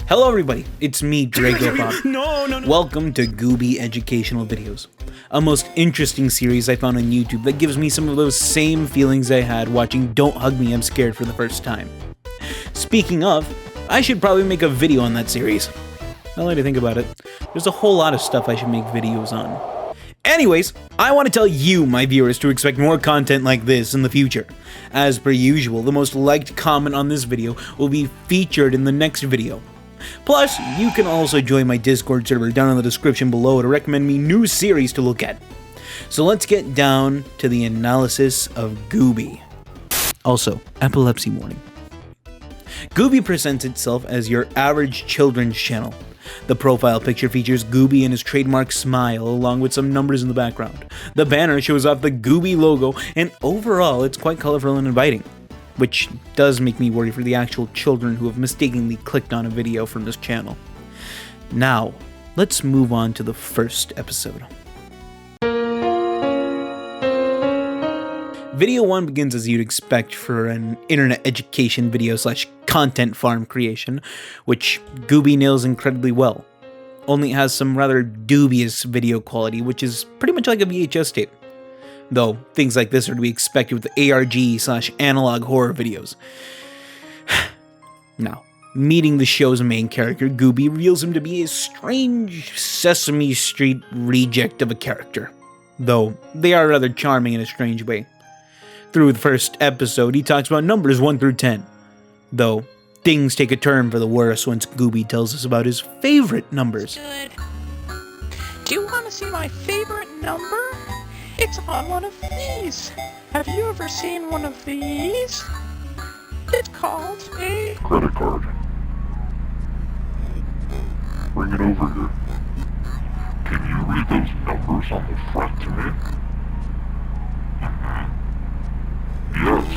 Hello everybody, it's me, Dregobob. No. Welcome to GÜBY Educational Videos, a most interesting series I found on YouTube that gives me some of those same feelings I had watching Don't Hug Me, I'm Scared for the first time. Speaking of, I should probably make a video on that series. Now that I think about it, there's a whole lot of stuff I should make videos on. Anyways, I want to tell you, my viewers, to expect more content like this in the future. As per usual, the most liked comment on this video will be featured in the next video. Plus, you can also join my Discord server down in the description below to recommend me new series to look at. So let's get down to the analysis of GÜBY. Also, epilepsy warning. GÜBY presents itself as your average children's channel. The profile picture features GÜBY and his trademark smile along with some numbers in the background. The banner shows off the GÜBY logo, and overall it's quite colorful and inviting. Which does make me worry for the actual children who have mistakenly clicked on a video from this channel. Now, let's move on to the first episode. Video 1 begins as you'd expect for an internet education video / content farm creation, which GÜBY nails incredibly well. Only it has some rather dubious video quality, which is pretty much like a VHS tape. Though, things like this are to be expected with the ARG / analog horror videos. Now, meeting the show's main character, GÜBY reveals him to be a strange Sesame Street reject of a character. Though, they are rather charming in a strange way. Through the first episode, he talks about numbers 1 through 10. Though, things take a turn for the worse once GÜBY tells us about his favorite numbers. Good. Do you want to see my favorite number? It's on one of these. Have you ever seen one of these? It's called a credit card. Bring it over here. Can you read those numbers on the front to me? Yes.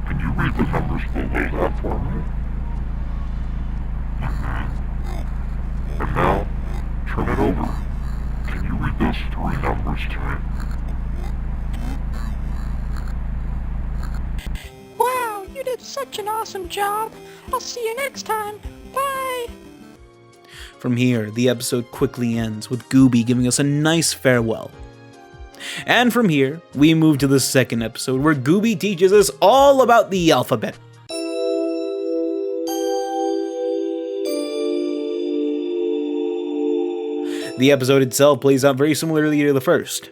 Can you read the numbers below that for me? And now, turn it over. Can you read those 3 numbers to me? Wow, you did such an awesome job. I'll see you next time. Bye. From here, the episode quickly ends with GÜBY giving us a nice farewell. And from here, we move to the second episode where GÜBY teaches us all about the alphabet. The episode itself plays out very similarly to the first.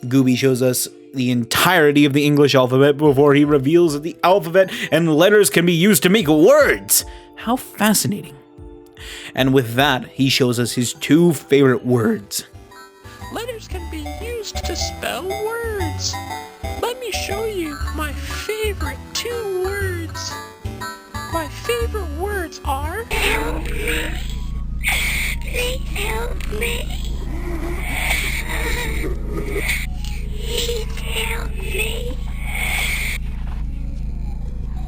GÜBY shows us the entirety of the English alphabet before he reveals that the alphabet and letters can be used to make words. How fascinating. And with that, he shows us his 2 favorite words. Letters can be used to spell words. Let me show you my favorite 2 words. My favorite words are help me. Please help me. Please help me.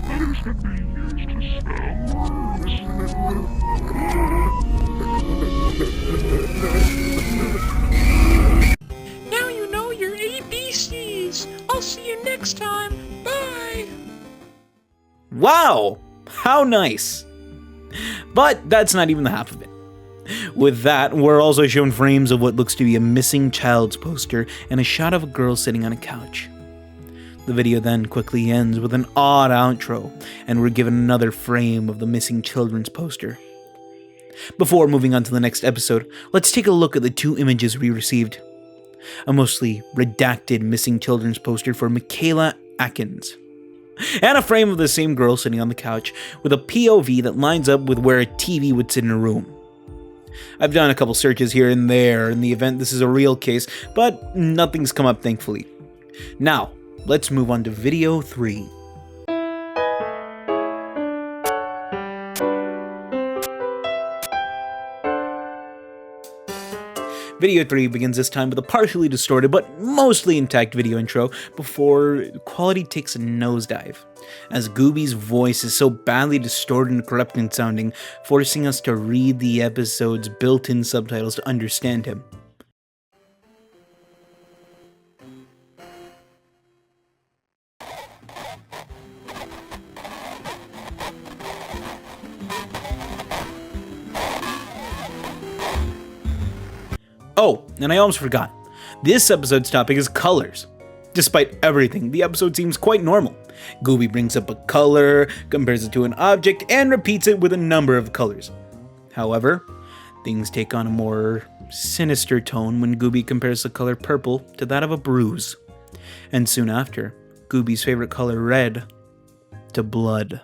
Letters can be used to spell words. Now you know your ABCs. I'll see you next time. Bye. Wow! How nice! But that's not even the half of it. With that, we're also shown frames of what looks to be a missing child's poster and a shot of a girl sitting on a couch. The video then quickly ends with an odd outro, and we're given another frame of the missing children's poster. Before moving on to the next episode, let's take a look at the 2 images we received. A mostly redacted missing children's poster for Michaela Atkins, and a frame of the same girl sitting on the couch with a POV that lines up with where a TV would sit in a room. I've done a couple searches here and there in the event this is a real case, but nothing's come up thankfully. Now, let's move on to video 3. Video 3 begins this time with a partially distorted but mostly intact video intro before quality takes a nosedive, as GÜBY's voice is so badly distorted and corrupted sounding, forcing us to read the episode's built-in subtitles to understand him. Oh, and I almost forgot. This episode's topic is colors. Despite everything, the episode seems quite normal. Gooby brings up a color, compares it to an object, and repeats it with a number of colors. However, things take on a more sinister tone when Gooby compares the color purple to that of a bruise. And soon after, Gooby's favorite color red to blood.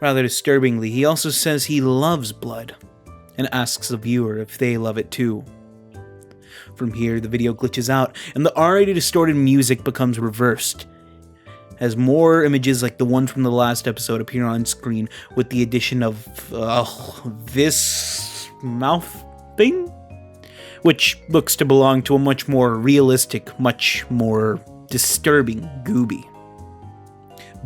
Rather disturbingly, he also says he loves blood, and asks the viewer if they love it too. From here, the video glitches out, and the already distorted music becomes reversed, as more images like the one from the last episode appear on screen, with the addition of, this mouth thing? Which looks to belong to a much more realistic, much more disturbing Gooby.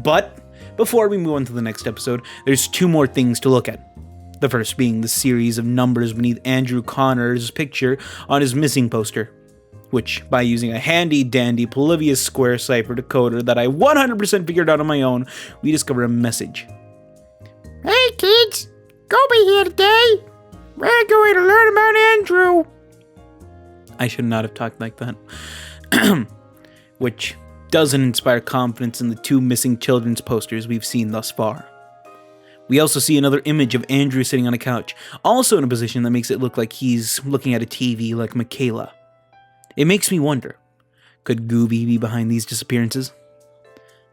But before we move on to the next episode, there's two more things to look at. The first being the series of numbers beneath Andrew Connor's picture on his missing poster, which, by using a handy-dandy Polybius square cipher decoder that I 100% figured out on my own, we discover a message. Hey kids, Gooby here today. We're going to learn about Andrew. I should not have talked like that. Which doesn't inspire confidence in the two missing children's posters we've seen thus far. We also see another image of Andrew sitting on a couch, also in a position that makes it look like he's looking at a TV like Michaela. It makes me wonder, could Gooby be behind these disappearances?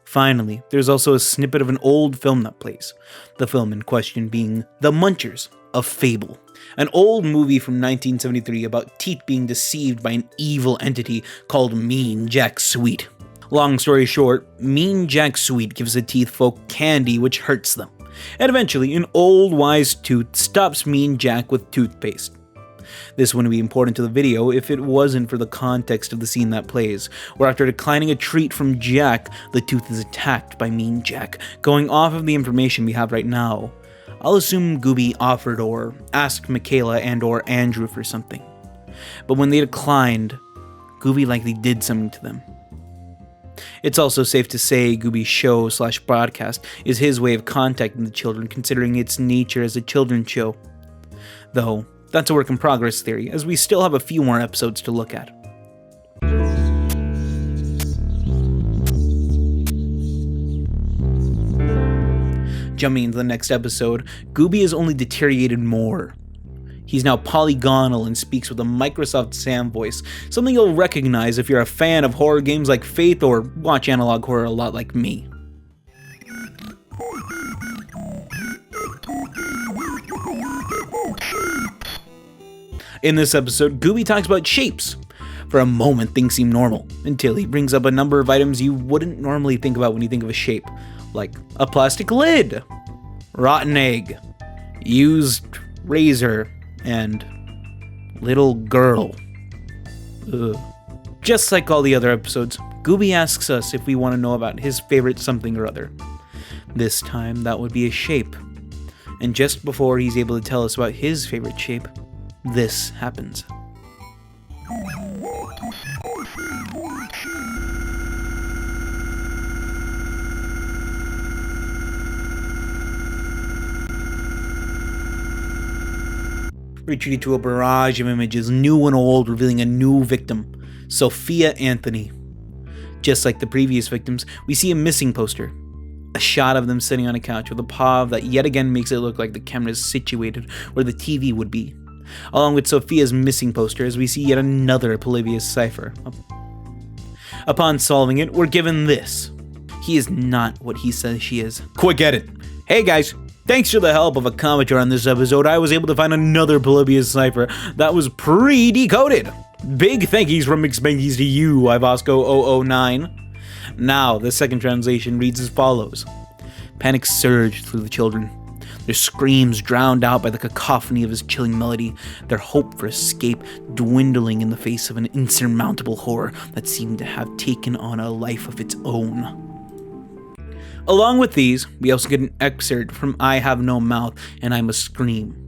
Finally, there's also a snippet of an old film that plays, the film in question being The Munchers of Fable, an old movie from 1973 about teeth being deceived by an evil entity called Mean Jack Sweet. Long story short, Mean Jack Sweet gives the teeth folk candy which hurts them, and eventually an old wise tooth stops Mean Jack with toothpaste. This wouldn't be important to the video if it wasn't for the context of the scene that plays, where after declining a treat from Jack, the tooth is attacked by Mean Jack. Going off of the information we have right now, I'll assume Gooby offered or asked Michaela and or Andrew for something. But when they declined, Gooby likely did something to them. It's also safe to say Gooby's show/broadcast is his way of contacting the children, considering its nature as a children's show. Though, that's a work in progress theory, as we still have a few more episodes to look at. Jumping into the next episode, Gooby has only deteriorated more. He's now polygonal and speaks with a Microsoft Sam voice, something you'll recognize if you're a fan of horror games like Faith or watch analog horror a lot like me. In this episode, Gooby talks about shapes. For a moment, things seem normal, until he brings up a number of items you wouldn't normally think about when you think of a shape, like a plastic lid, rotten egg, used razor, and little girl. Ugh. Just like all the other episodes, Gooby asks us if we want to know about his favorite something or other. This time, that would be a shape. And just before he's able to tell us about his favorite shape, this happens. Retreating to a barrage of images, new and old, revealing a new victim, Sophia Anthony. Just like the previous victims, we see a missing poster. A shot of them sitting on a couch with a paw that yet again makes it look like the camera is situated where the TV would be. Along with Sophia's missing poster, as we see yet another Polybius cipher. Upon solving it, we're given this. He is not what he says she is. Quick edit. Hey guys, thanks to the help of a commenter on this episode, I was able to find another Polybius cipher that was pre-decoded. Big thankies from McSpankies to you, Ivosco009. Now, the second translation reads as follows. Panic surged through the children, their screams drowned out by the cacophony of his chilling melody, their hope for escape dwindling in the face of an insurmountable horror that seemed to have taken on a life of its own. Along with these, we also get an excerpt from I Have No Mouth and I Must Scream.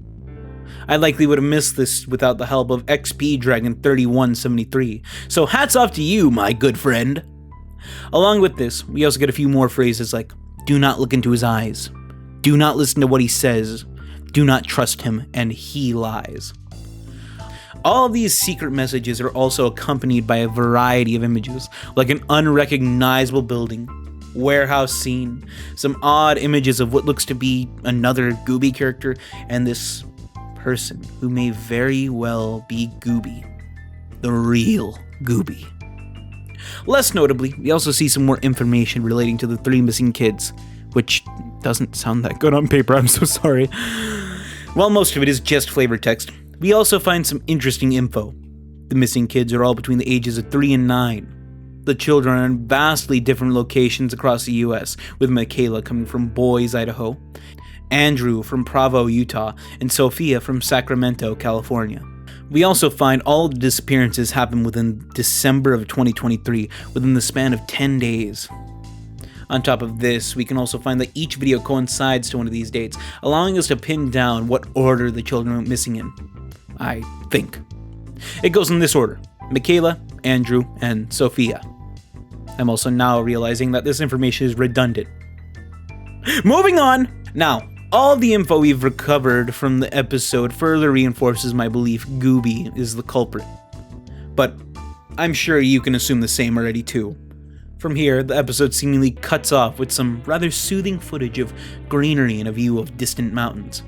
I likely would have missed this without the help of XP Dragon 3173, so hats off to you, my good friend. Along with this, we also get a few more phrases like, do not look into his eyes, do not listen to what he says, do not trust him, and he lies. All of these secret messages are also accompanied by a variety of images, like an unrecognizable building, warehouse scene, some odd images of what looks to be another Gooby character, and this person who may very well be Gooby, the real Gooby. Less notably, we also see some more information relating to the 3 missing kids, which doesn't sound that good on paper, I'm so sorry. While most of it is just flavor text, we also find some interesting info. The missing kids are all between the ages of 3 and 9. The children are in vastly different locations across the US, with Michaela coming from Boise, Idaho, Andrew from Provo, Utah, and Sophia from Sacramento, California. We also find all the disappearances happen within December of 2023, within the span of 10 days. On top of this, we can also find that each video coincides to one of these dates, allowing us to pin down what order the children went missing in. I think. It goes in this order: Michaela, Andrew, and Sophia. I'm also now realizing that this information is redundant. Moving on! Now, all the info we've recovered from the episode further reinforces my belief Gooby is the culprit. But I'm sure you can assume the same already too. From here, the episode seemingly cuts off with some rather soothing footage of greenery and a view of distant mountains.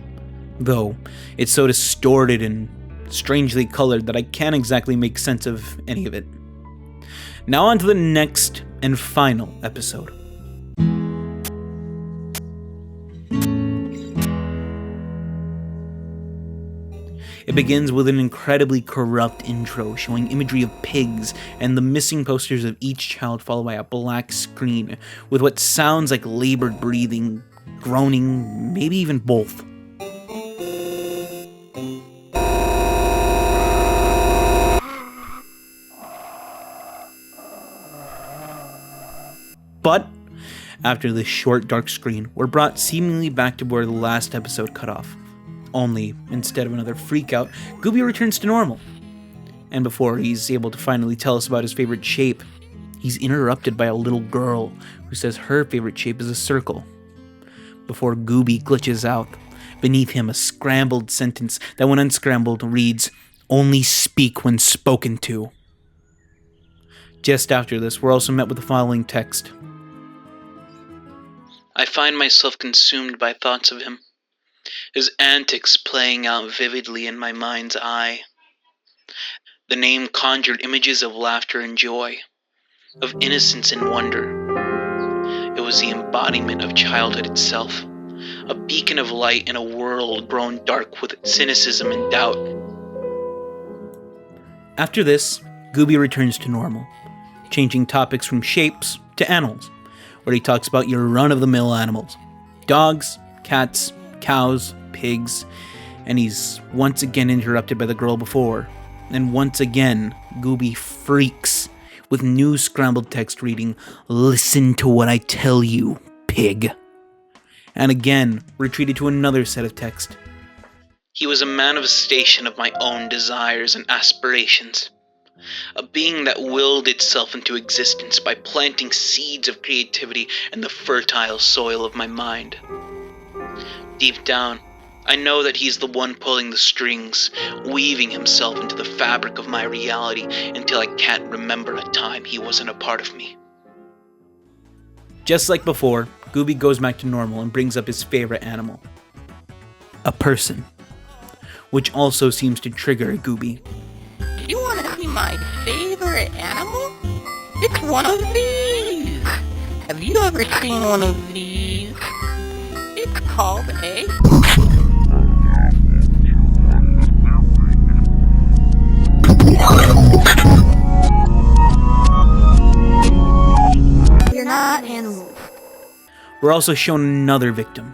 Though, it's so distorted and strangely colored that I can't exactly make sense of any of it. Now on to the next and final episode. It begins with an incredibly corrupt intro showing imagery of pigs and the missing posters of each child, followed by a black screen with what sounds like labored breathing, groaning, maybe even both. But after this short dark screen, we're brought seemingly back to where the last episode cut off. Only, instead of another freakout, Gooby returns to normal. And before he's able to finally tell us about his favorite shape, he's interrupted by a little girl who says her favorite shape is a circle. Before Gooby glitches out, beneath him a scrambled sentence that when unscrambled reads, "Only speak when spoken to." Just after this, we're also met with the following text. I find myself consumed by thoughts of him, his antics playing out vividly in my mind's eye. The name conjured images of laughter and joy, of innocence and wonder. It was the embodiment of childhood itself, a beacon of light in a world grown dark with cynicism and doubt. After this, Gooby returns to normal, changing topics from shapes to animals, where he talks about your run-of-the-mill animals. Dogs, cats, cows, pigs, and he's once again interrupted by the girl before. And once again, Gooby freaks with new scrambled text reading, "Listen to what I tell you, pig." And again, retreated to another set of text. He was a manifestation of my own desires and aspirations. A being that willed itself into existence by planting seeds of creativity in the fertile soil of my mind. Deep down, I know that he's the one pulling the strings, weaving himself into the fabric of my reality until I can't remember a time he wasn't a part of me. Just like before, Gooby goes back to normal and brings up his favorite animal. A person. Which also seems to trigger Gooby. You want to see my favorite animal? It's one of these! Have you ever seen one of these? It's called a... We're also shown another victim,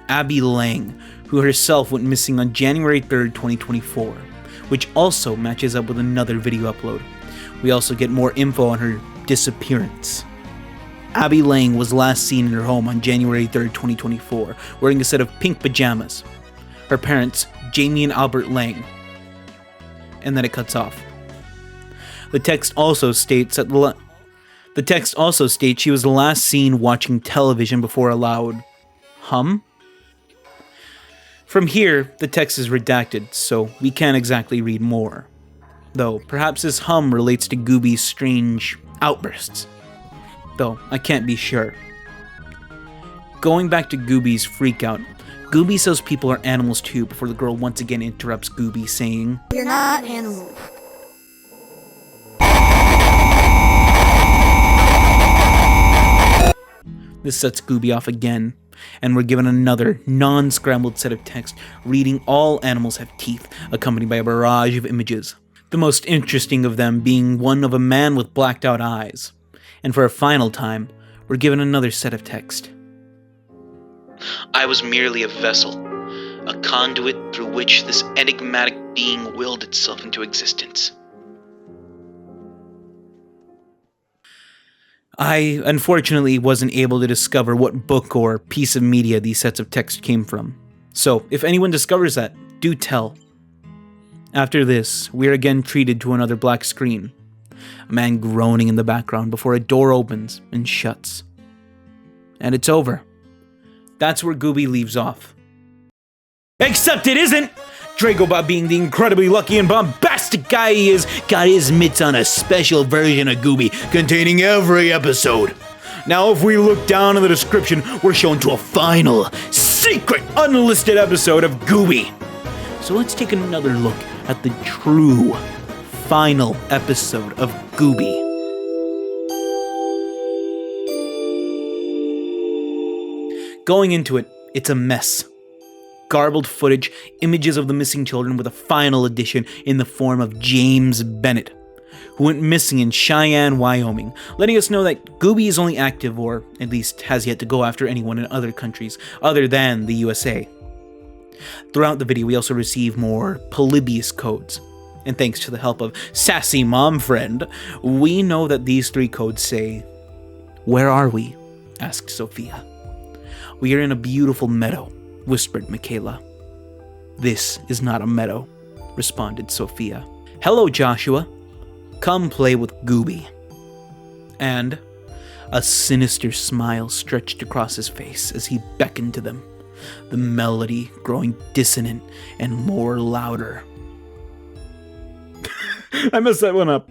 Abby Lang, who herself went missing on January 3rd, 2024, which also matches up with another video upload. We also get more info on her disappearance. Abby Lang was last seen in her home on January 3rd, 2024, wearing a set of pink pajamas. Her parents, Jamie and Albert Lang. And then it cuts off. The text also states she was last seen watching television before a loud hum. From here, the text is redacted, so we can't exactly read more. Though, perhaps this hum relates to GÜBY's strange outbursts. Though, I can't be sure. Going back to GÜBY's freakout, GÜBY says people are animals too before the girl once again interrupts GÜBY, saying, "You're not animals." This sets GÜBY off again, and we're given another non-scrambled set of text reading all animals have teeth, accompanied by a barrage of images. The most interesting of them being one of a man with blacked out eyes. And for a final time, we're given another set of text. I was merely a vessel, a conduit through which this enigmatic being willed itself into existence. I, unfortunately, wasn't able to discover what book or piece of media these sets of text came from. So, if anyone discovers that, do tell. After this, we are again treated to another black screen. A man groaning in the background before a door opens and shuts. And it's over. That's where GÜBY leaves off. Except it isn't! Dregobob, being the incredibly lucky and bombastic guy he is, got his mitts on a special version of GÜBY containing every episode. Now, if we look down in the description, we're shown to a final, secret, unlisted episode of GÜBY. So let's take another look at the true, final episode of GÜBY. Going into it, it's a mess. Garbled footage, images of the missing children with a final addition in the form of James Bennett, who went missing in Cheyenne, Wyoming, letting us know that GÜBY is only active, or at least has yet to go after anyone in other countries other than the USA. Throughout the video, we also receive more Polybius codes, and thanks to the help of Sassy Mom Friend, we know that these 3 codes say, "Where are we?" asked Sophia. "We are in a beautiful meadow," whispered Michaela. "This is not a meadow," responded Sophia. "Hello, Joshua. Come play with GÜBY." And a sinister smile stretched across his face as he beckoned to them, the melody growing dissonant and more louder. I messed that one up.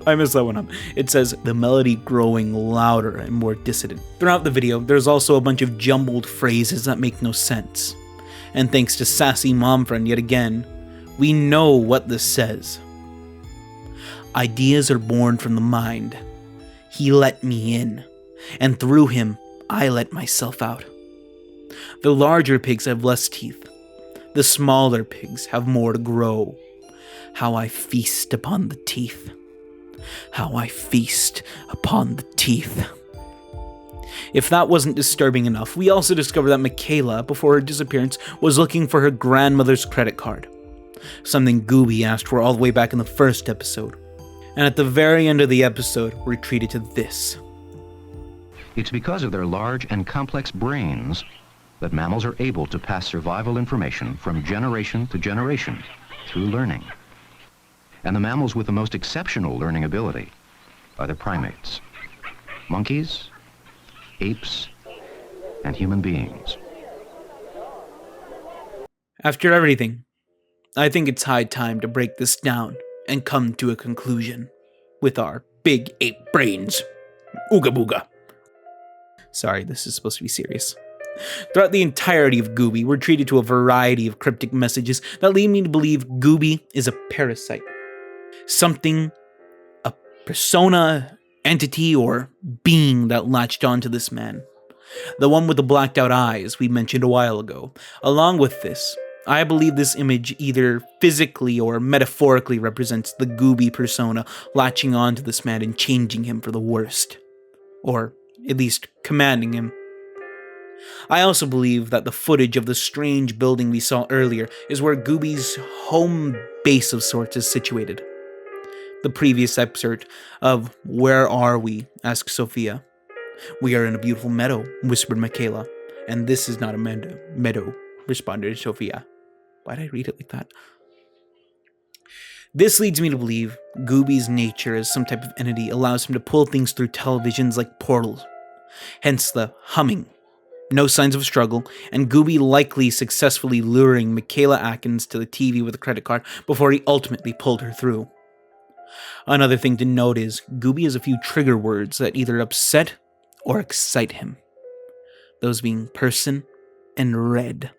It says, the melody growing louder and more dissonant. Throughout the video, there's also a bunch of jumbled phrases that make no sense. And thanks to Sassy Mom Friend yet again, we know what this says. Ideas are born from the mind. He let me in, and through him, I let myself out. The larger pigs have less teeth. The smaller pigs have more to grow. How I feast upon the teeth. How I feast upon the teeth. If that wasn't disturbing enough, we also discover that Michaela, before her disappearance, was looking for her grandmother's credit card. Something GÜBY asked for all the way back in the first episode. And at the very end of the episode, we're treated to this. It's because of their large and complex brains that mammals are able to pass survival information from generation to generation through learning. And the mammals with the most exceptional learning ability are the primates, monkeys, apes, and human beings. After everything, I think it's high time to break this down and come to a conclusion with our big ape brains. Ooga booga. Sorry, this is supposed to be serious. Throughout the entirety of GÜBY, we're treated to a variety of cryptic messages that lead me to believe GÜBY is a parasite. Something, a persona, entity, or being that latched onto this man. The one with the blacked out eyes we mentioned a while ago. Along with this, I believe this image either physically or metaphorically represents the GÜBY persona latching onto this man and changing him for the worst. Or at least commanding him. I also believe that the footage of the strange building we saw earlier is where GÜBY's home base of sorts is situated. The previous excerpt of "Where are we?" asked Sophia. "We are in a beautiful meadow," whispered Michaela. "And this is not a meadow," responded Sophia. Why did I read it like that? This leads me to believe GÜBY's nature as some type of entity allows him to pull things through televisions like portals. Hence the humming. No signs of struggle, and GÜBY likely successfully luring Michaela Atkins to the TV with a credit card before he ultimately pulled her through. Another thing to note is GÜBY has a few trigger words that either upset or excite him. Those being person and red.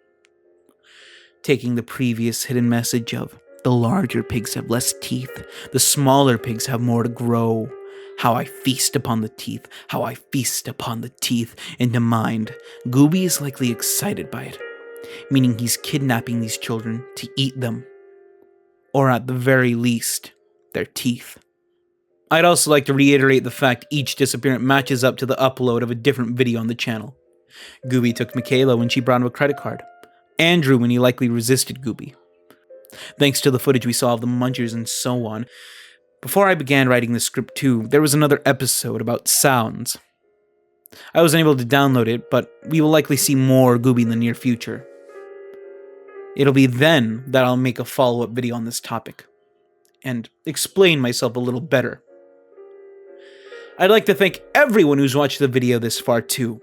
Taking the previous hidden message of the larger pigs have less teeth, the smaller pigs have more to grow. How I feast upon the teeth, how I feast upon the teeth into mind. GÜBY is likely excited by it, meaning he's kidnapping these children to eat them. Or at the very least, their teeth. I'd also like to reiterate the fact each disappearance matches up to the upload of a different video on the channel. GÜBY took Michaela when she brought him a credit card. Andrew when he likely resisted GÜBY. Thanks to the footage we saw of the munchers and so on. Before I began writing the script too, there was another episode about sounds. I was unable to download it, but we will likely see more GÜBY in the near future. It'll be then that I'll make a follow-up video on this topic, and explain myself a little better. I'd like to thank everyone who's watched the video this far too.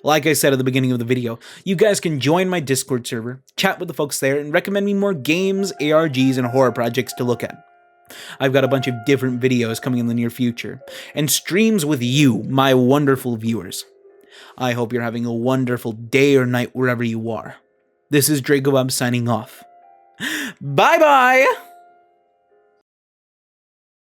Like I said at the beginning of the video, you guys can join my Discord server, chat with the folks there, and recommend me more games, ARGs, and horror projects to look at. I've got a bunch of different videos coming in the near future, and streams with you, my wonderful viewers. I hope you're having a wonderful day or night wherever you are. This is Dregobob signing off. Bye-bye!